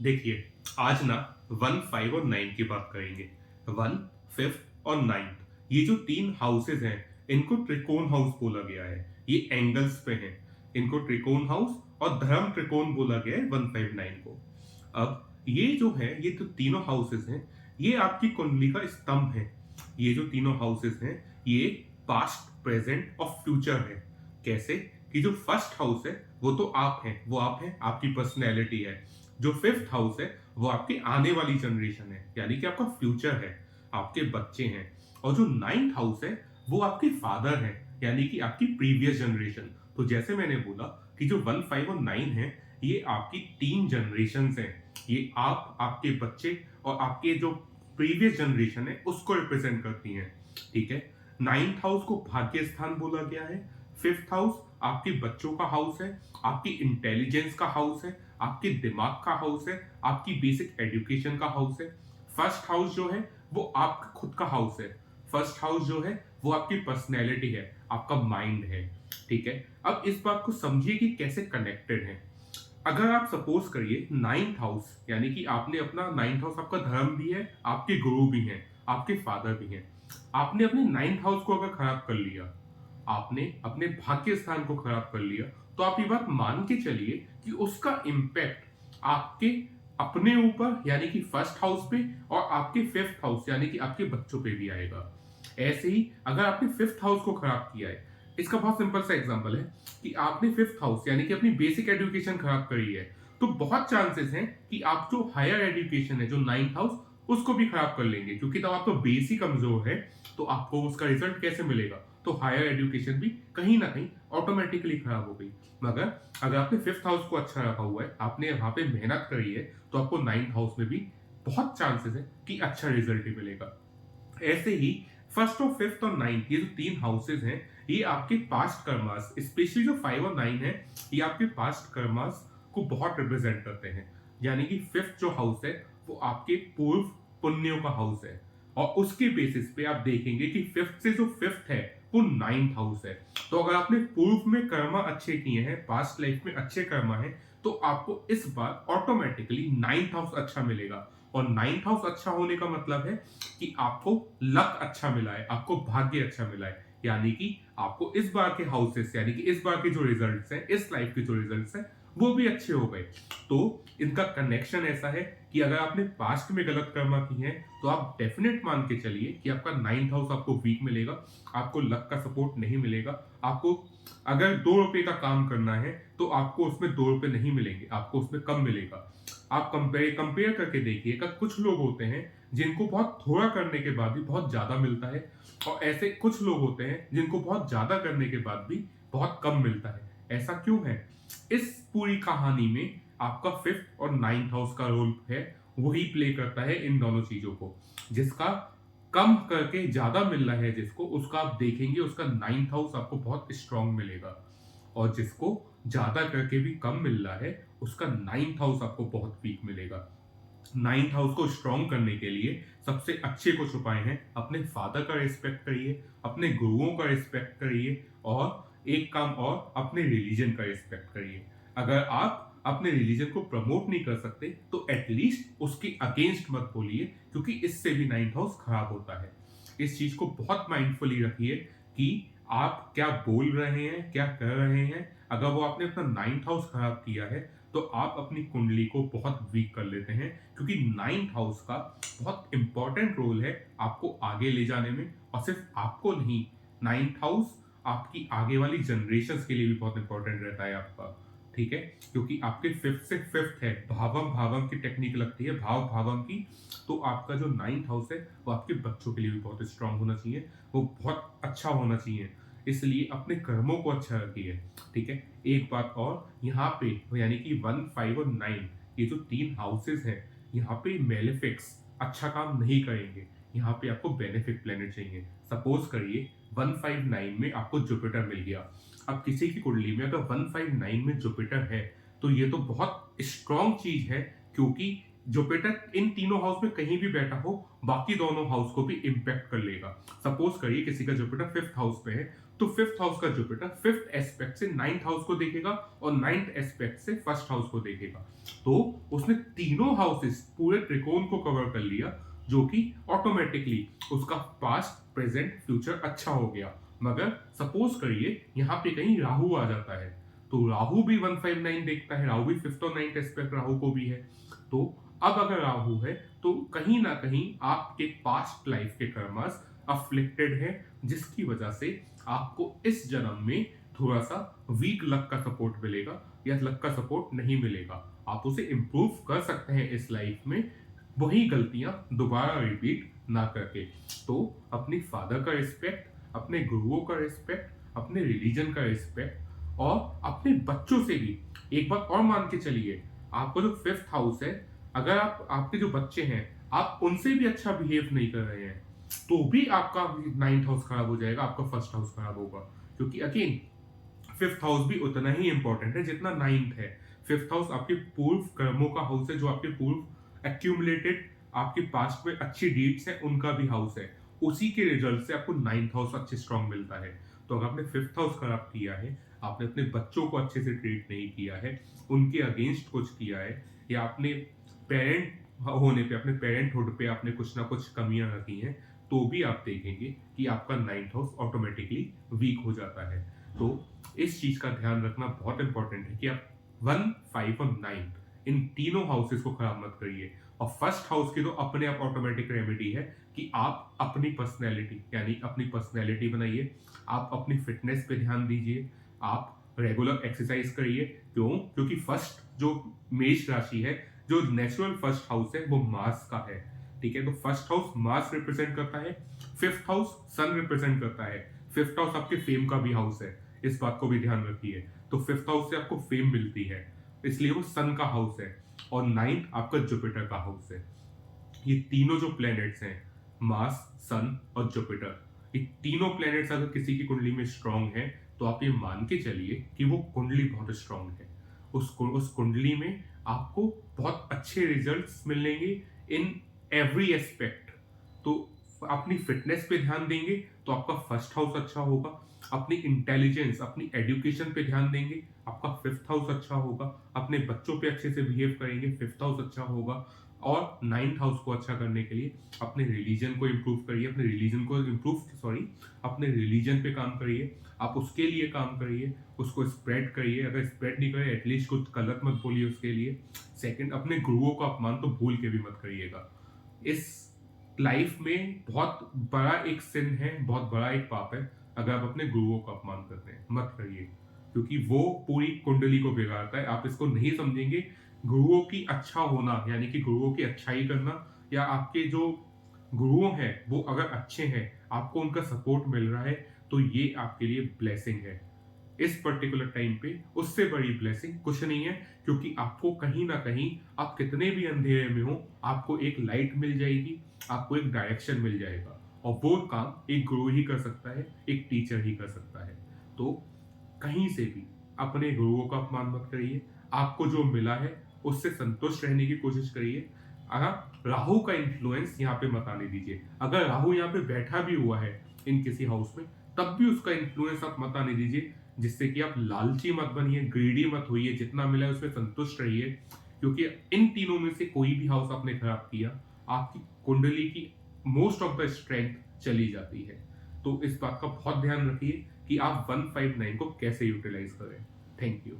देखिए, आज ना 1, 5 और 9 की बात करेंगे। 1, 5 और 9 ये जो 3 हाउसेस हैं, इनको त्रिकोण हाउस बोला गया है। ये एंगल्स पे हैं। इनको त्रिकोण हाउस और धर्म त्रिकोण बोला गया है 1, 5, 9 को। अब ये जो है, ये जो तीनों हाउसेस हैं, ये आपकी कुंडली का स्तंभ है। ये जो तीनों हाउसेस हैं, ये पास्ट, प्रेजेंट और फ्यूचर है। कैसे? कि जो फर्स्ट हाउस है, वो तो आप हैं, वो आप हैं, आपकी पर्सनैलिटी है। जो फिफ्थ हाउस है, वो आपकी आने वाली जनरेशन है, यानी कि आपका फ्यूचर है, आपके बच्चे हैं। और जो नाइन्थ हाउस है, वो आपके फादर है, यानी कि आपकी प्रीवियस जनरेशन। तो जैसे मैंने बोला कि जो 1, 5 और 9 है, ये आपकी 3 जनरेशन हैं। ये आप, आपके बच्चे और आपके जो प्रीवियस जनरेशन है, उसको रिप्रेजेंट करती हैं। ठीक है। नाइन्थ हाउस को भाग्य स्थान बोला गया है। फिफ्थ हाउस आपके बच्चों का हाउस है, आपकी इंटेलिजेंस का हाउस है, आपके दिमाग का हाउस है, आपकी बेसिक एजुकेशन का हाउस है। फर्स्ट हाउस जो है, वो आपका खुद का हाउस है। फर्स्ट हाउस जो है, वो आपकी पर्सनैलिटी है, आपका माइंड है। ठीक है। अब इस बात को समझिए कि कैसे कनेक्टेड है। अगर आप सपोज करिए नाइन्थ हाउस, यानी कि आपने अपना नाइन्थ हाउस, आपका धर्म भी है, आपके गुरु भी हैं, आपके फादर भी हैं। आपने अपने नाइन्थ हाउस को अगर खराब कर लिया, आपने अपने भाग्य स्थान को खराब कर लिया, तो आप ये बात मान के चलिए कि उसका इम्पैक्ट आपके अपने ऊपर, यानी कि फर्स्ट हाउस पे, और आपके फिफ्थ हाउस यानी कि आपके बच्चों पे भी आएगा। ऐसे ही अगर आपने फिफ्थ हाउस को खराब किया है, इसका बहुत सिंपल सा एग्जांपल है कि आपने फिफ्थ हाउस यानी कि अपनी बेसिक एजुकेशन खराब करी है, तो बहुत चांसेस हैं कि आप जो हायर एजुकेशन है, जो नाइन्थ हाउस, उसको भी खराब कर लेंगे, क्योंकि तब आपका बेस ही कमजोर है। तो आपको उसका रिजल्ट कैसे मिलेगा? तो हायर एजुकेशन भी कहीं ना कहीं ऑटोमेटिकली खराब हो गई। मगर अगर आपने फिफ्थ हाउस को अच्छा रखा हुआ है, आपने यहाँ पे मेहनत करी है, तो आपको नाइन्थ हाउस में भी बहुत चांसेस है कि अच्छा रिजल्ट ही मिलेगा। ऐसे ही फर्स्ट और फिफ्थ और नाइन्थ, ये जो 3 हाउसेस हैं, ये आपके पास्ट कर्मास, स्पेशली जो 5 और 9 है, ये आपके पास्ट कर्मास को बहुत रिप्रेजेंट करते हैं। यानी कि फिफ्थ जो हाउस है, वो आपके पूर्व पुण्यों का हाउस है। और उसके बेसिस पे आप देखेंगे कि फिफ्थ से जो फिफ्थ है, वो नाइन्थ हाउस है। तो अगर आपने पूर्व में कर्मा अच्छे किए हैं, पास्ट लाइफ में अच्छे कर्मा है, तो आपको इस बार ऑटोमेटिकली नाइन्थ हाउस अच्छा मिलेगा। और नाइन्थ हाउस अच्छा होने का मतलब है कि आपको लक अच्छा मिला है, आपको भाग्य अच्छा मिला है, यानी कि आपको इस बार के हाउसेस, यानी कि इस बार के जो रिजल्ट्स हैं, इस लाइफ के जो रिजल्ट्स हैं, वो भी अच्छे हो गए। तो इनका कनेक्शन ऐसा है कि अगर आपने पास्ट में गलत कर्मा की है, तो आप डेफिनेट मान के चलिए कि आपका नाइन्थ हाउस आपको वीक मिलेगा, आपको लक का सपोर्ट नहीं मिलेगा। आपको अगर 2 रुपए का काम करना है, तो आपको उसमें 2 रुपए नहीं मिलेंगे, आपको उसमें कम मिलेगा। आप कंपेयर कंपेयर करके देखिए, कुछ लोग होते हैं जिनको बहुत थोड़ा करने के बाद भी बहुत ज्यादा मिलता है, और ऐसे कुछ लोग होते हैं जिनको बहुत ज्यादा करने के बाद भी बहुत कम मिलता है। ऐसा क्यों है? इस पूरी कहानी में आपका फिफ्थ और नाइन्थ हाउस का रोल है, वही प्ले करता है इन दोनों चीजों को। जिसका कम करके ज्यादा मिल रहा है, जिसको, उसका आप देखेंगे उसका नाइन्थ हाउस आपको बहुत स्ट्रांग मिलेगा। और जिसको ज्यादा करके भी कम मिल रहा है, उसका नाइन्थ हाउस आपको बहुत वीक मिलेगा। नाइन्थ हाउस को स्ट्रॉन्ग करने के लिए सबसे अच्छे कुछ उपाय हैं। अपने फादर का रिस्पेक्ट करिए, अपने गुरुओं का रिस्पेक्ट करिए, और एक काम और, अपने रिलीजन का रिस्पेक्ट करिए। अगर आप अपने रिलीजन को प्रमोट नहीं कर सकते, तो एटलीस्ट उसके अगेंस्ट मत बोलिए, क्योंकि इससे भी नाइन्थ हाउस खराब होता है। इस चीज को बहुत माइंडफुली रखिए कि आप क्या बोल रहे हैं, क्या कर रहे हैं। अगर वो आपने अपना नाइन्थ हाउस खराब किया है, तो आप अपनी कुंडली को बहुत वीक कर लेते हैं, क्योंकि नाइन्थ हाउस का बहुत इंपॉर्टेंट रोल है आपको आगे ले जाने में। और सिर्फ आपको नहीं, नाइन्थ हाउस आपकी आगे वाली जनरेशन के लिए भी बहुत इंपॉर्टेंट रहता है आपका। ठीक है। क्योंकि आपके फिफ्थ से फिफ्थ है, भावम भावम की टेक्निक लगती है, भाव भावम की। तो आपका जो नाइन्थ हाउस है, वो आपके बच्चों के लिए भी बहुत स्ट्रांग होना चाहिए, वो बहुत अच्छा होना चाहिए। इसलिए अपने कर्मों को अच्छा रखिए। ठीक है। एक बात और, यहाँ पे यानी कि 1, 5 और 9, ये जो 3 हाउसेस हैं, यहाँ पे मेलेफिक्स अच्छा काम नहीं करेंगे। यहाँ पे आपको बेनिफिक प्लेनेट चाहिए। सपोज करिए 1, 5, 9 में आपको जुपिटर मिल गया। अब किसी की कुंडली में अगर 1, 5, 9 में जुपिटर है, तो ये तो बहुत स्ट्रॉन्ग चीज है, क्योंकि जुपिटर इन तीनों हाउस में कहीं भी बैठा हो, बाकी दोनों हाउस को भी इंपैक्ट कर लेगा। सपोज करिए किसी का जुपिटर फिफ्थ हाउस पे है, तो फिफ्थ हाउस का जुपिटर फिफ्थ एस्पेक्ट से नाइन्थ हाउस को देखेगा और नाइन्थ एस्पेक्ट से फर्स्ट हाउस को देखेगा। तो उसने तीनों हाउसेस पूरे त्रिकोण को कवर कर लिया, जो कि ऑटोमेटिकली उसका पास्ट प्रेजेंट फ्यूचर अच्छा हो गया। मगर सपोज करिए यहाँ पे कहीं राहु आ जाता है, तो राहु भी 159 देखता है, राहु भी फिफ्थ और नाइन्थ एस्पेक्ट राहु को भी है। तो अब अगर राहु है तो कहीं ना कहीं आपके पास्ट लाइफ के कर्मास अफ्लिक्टेड है, जिसकी वजह से आपको इस जन्म में थोड़ा सा वीक लक का सपोर्ट मिलेगा या लक का सपोर्ट नहीं मिलेगा। आप उसे इंप्रूव कर सकते हैं इस लाइफ में, वही गलतियां दोबारा रिपीट ना करके। तो अपनी फादर का रिस्पेक्ट, अपने गुरुओं का रिस्पेक्ट, अपने रिलीजन का रिस्पेक्ट और अपने बच्चों से भी एक बात और मान के चलिए, आपका जो फिफ्थ हाउस है, अगर आपके जो बच्चे हैं आप उनसे भी अच्छा बिहेव नहीं कर रहे हैं तो भी आपका नाइन्थ हाउस खराब हो जाएगा, आपका फर्स्ट हाउस खराब होगा। क्योंकि अगेन फिफ्थ हाउस भी उतना ही इंपॉर्टेंट है जितना नाइन्थ है। फिफ्थ हाउस आपके पूर्व कर्मों का हाउस है, जो आपके पूर्व एक्यूमुलेटेड आपके पास्ट में अच्छी डीड्स है उनका भी हाउस है। उसी के रिजल्ट से आपको नाइन्थ हाउस अच्छे स्ट्रांग मिलता है। तो अगर आपने फिफ्थ हाउस खराब किया है, आपने अपने बच्चों को अच्छे से ट्रीट नहीं किया है, उनके अगेंस्ट कुछ किया है, या आपने पेरेंट होने पे, अपने पेरेंटहुड पे आपने कुछ ना कुछ कमियां रखी हैं, तो भी आप देखेंगे कि आपका नाइन्थ हाउस ऑटोमेटिकली वीक हो जाता है। तो इस चीज का ध्यान रखना बहुत इंपॉर्टेंट है कि आप 1, 5 और 9 इन तीनों हाउसेस को खराब मत करिए। और फर्स्ट हाउस की तो अपने आप ऑटोमेटिक रेमेडी है कि आप अपनी पर्सनैलिटी, यानी अपनी पर्सनैलिटी बनाइए, आप अपनी फिटनेस पे ध्यान दीजिए, आप रेगुलर एक्सरसाइज करिए। क्यों? क्योंकि फर्स्ट जो मेष राशि है, जो नेचुरल फर्स्ट हाउस है, वो मार्स का है। ठीक है, तो फर्स्ट हाउस मार्स रिप्रेजेंट करता है, फिफ्थ हाउस सन रिप्रेजेंट करता है, फिफ्थ हाउस आपके फेम का भी हाउस है, इस बात को भी ध्यान रखिए। तो फिफ्थ हाउस से आपको फेम मिलती है, इसलिए वो सन का हाउस है। और नाइन्थ आपका जुपिटर का हाउस है। ये तीनों जो प्लैनेट्स हैं, मार्स, सन और जुपिटर, ये तीनों प्लैनेट्स अगर किसी की कुंडली में स्ट्रांग है तो आप ये मान के चलिए कि वो कुंडली बहुत स्ट्रांग है। उस कुंडली में आपको बहुत अच्छे रिजल्ट्स मिलेंगे इन एवरी एस्पेक्ट। तो अपनी फिटनेस पे ध्यान देंगे तो आपका फर्स्ट हाउस अच्छा होगा, अपनी इंटेलिजेंस, अपनी एजुकेशन पे ध्यान देंगे, आपका फिफ्थ हाउस अच्छा होगा, अपने बच्चों पे अच्छे से बिहेव करेंगे, फिफ्थ हाउस अच्छा होगा। और नाइन्थ हाउस को अच्छा करने के लिए अपने रिलीजन को इम्प्रूव करिए, अपने रिलीजन पे काम करिए, आप उसके लिए काम करिए, उसको स्प्रेड करिए। अगर स्प्रेड नहीं करें, एटलीस्ट कुछ गलत मत बोलिए उसके लिए। सेकंड, अपने गुरुओं का अपमान तो भूल के भी मत करिएगा। इस लाइफ में बहुत बड़ा एक सिन है, बहुत बड़ा एक पाप है अगर आप अपने गुरुओं का अपमान करते हैं, मत करिए, क्योंकि वो पूरी कुंडली को बिगाड़ता है। आप इसको नहीं समझेंगे, गुरुओं की अच्छा होना, यानी कि गुरुओं की अच्छाई करना, या आपके जो गुरुओं हैं वो अगर अच्छे हैं, आपको उनका सपोर्ट मिल रहा है, तो ये आपके लिए ब्लेसिंग है। इस पर्टिकुलर टाइम पे उससे बड़ी ब्लेसिंग कुछ नहीं है, क्योंकि आपको कहीं ना कहीं, आप कितने भी अंधेरे में हो, आपको एक लाइट मिल जाएगी, आपको एक डायरेक्शन मिल जाएगा। और वो काम एक गुरु ही कर सकता है, एक टीचर ही कर सकता है। तो कहीं से भी अपने गुरुओं का अपमान मत करिए, आपको जो मिला है उससे संतुष्ट रहने की कोशिश करिए। अगर राहु का इन्फ्लुएंस यहाँ पे मत आने दीजिए। अगर राहु यहाँ पे बैठा भी हुआ है इन किसी हाउस में, तब भी उसका इन्फ्लुएंस आप मत आने दीजिए, जिससे कि आप लालची मत बनिए, ग्रीडी मत होइए, जितना मिला है उसमें संतुष्ट रहिए। क्योंकि इन तीनों में से कोई भी हाउस आपने खराब किया, आपकी कुंडली की मोस्ट ऑफ द स्ट्रेंथ चली जाती है। तो इस बात का बहुत ध्यान रखिए कि आप 159 को कैसे यूटिलाइज करें। Thank you.